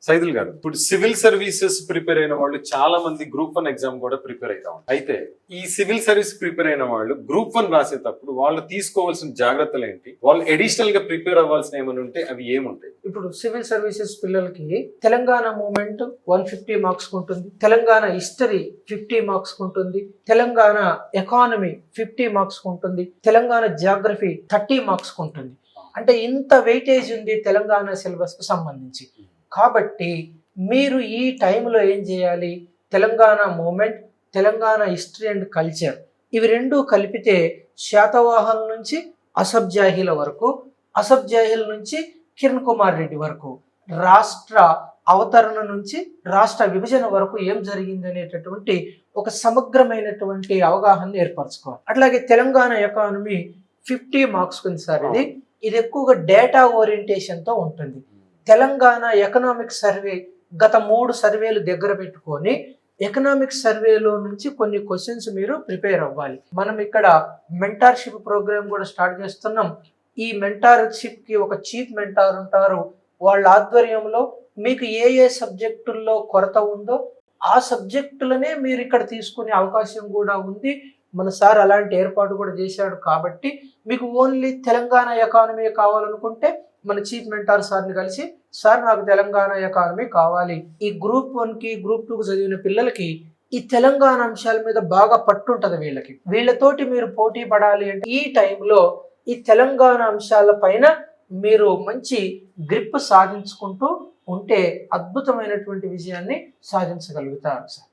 సైదుల్ గారు, ఇప్పుడు civil services prepare అయిన వాళ్ళు చాలా మంది గ్రూప్ 1 ఎగ్జామ్ కూడా ప్రిపేర్ అవుతా ఉంటారు. అయితే ఈ సివిల్ సర్వీస్ ప్రిపేర్ అయిన వాళ్ళు గ్రూప్ 1 రాసేటప్పుడు వాళ్ళు తీసుకోవాల్సిన జాగ్రత్తలు ఏంటి? వాళ్ళు అడిషనల్ గా ప్రిపేర్ అవ్వాల్సిన ఏమైనా ఉంటే అవి ఏముంటాయి? ఇప్పుడు సివిల్ సర్వీసెస్ పిల్లలకి తెలంగాణ మూమెంట్ 150 మార్క్స్ ఉంటుంది, తెలంగాణ హిస్టరీ 50 మార్క్స్ ఉంటుంది, తెలంగాణ ఎకానమీ 50 మార్క్స్ ఉంటుంది, తెలంగాణ జియోగ్రఫీ 30 మార్క్స్ ఉంటుంది. అంటే ఇంత వెయిటేజ్ ఉంది తెలంగాణ సిలబస్ కు సంబంధించి. కాబట్టి మీరు ఈ టైంలో ఏం చేయాలి? Telangana movement, Telangana history and culture ఇవి రెండు కలిపితే శాతవాహన్ నుంచి అసఫ్ జాహీల వరకు, అసఫ్ జాహీల నుంచి కిరణ్ కుమార్ రెడ్డి వరకు, రాష్ట్ర అవతరణ నుంచి రాష్ట్ర విభజన వరకు ఏం జరిగింది అనేటటువంటి ఒక సమగ్రమైనటువంటి అవగాహన ఏర్పరచుకోవాలి. అట్లాగే తెలంగాణ ఎకానమీ 50 మార్క్స్ ఉంది సార్. ఇది ఎక్కువగా డేటా ఓరియంటేషన్ తో ఉంటుంది. తెలంగాణ ఎకనామిక్ సర్వే గత 3 సర్వేలు దగ్గర పెట్టుకొని ఎకనామిక్ సర్వేలో నుంచి కొన్ని క్వశ్చన్స్ మీరు ప్రిపేర్ అవ్వాలి. మనం ఇక్కడ మెంటార్షిప్ ప్రోగ్రామ్ కూడా స్టార్ట్ చేస్తున్నాం. ఈ మెంటార్షిప్ కి ఒక చీఫ్ మెంటార్ ఉంటారు. వాళ్ళ ఆధ్వర్యంలో మీకు ఏ సబ్జెక్టుల్లో కొరత ఉందో ఆ సబ్జెక్టులనే మీరు ఇక్కడ తీసుకునే అవకాశం కూడా ఉంది. మన సార్ అలాంటి ఏర్పాటు కూడా చేశాడు. కాబట్టి మీకు ఓన్లీ తెలంగాణ ఎకానమీ కావాలనుకుంటే మన చీఫ్ మెంటార్ సార్ని కలిసి, సార్ నాకు తెలంగాణ ఎకానమీ కావాలి. ఈ గ్రూప్ 1కి గ్రూప్ 2కి చదివిన పిల్లలకి ఈ తెలంగాణ అంశాల మీద బాగా పట్టుంటది. వీళ్ళతోటి మీరు పోటీ పడాలి అంటే ఈ టైంలో ఈ తెలంగాణ అంశాల పైన మీరు మంచి గ్రిప్ సాధించుకుంటూ ఉంటే అద్భుతమైనటువంటి విజయాన్ని సాధించగలుగుతారు సార్.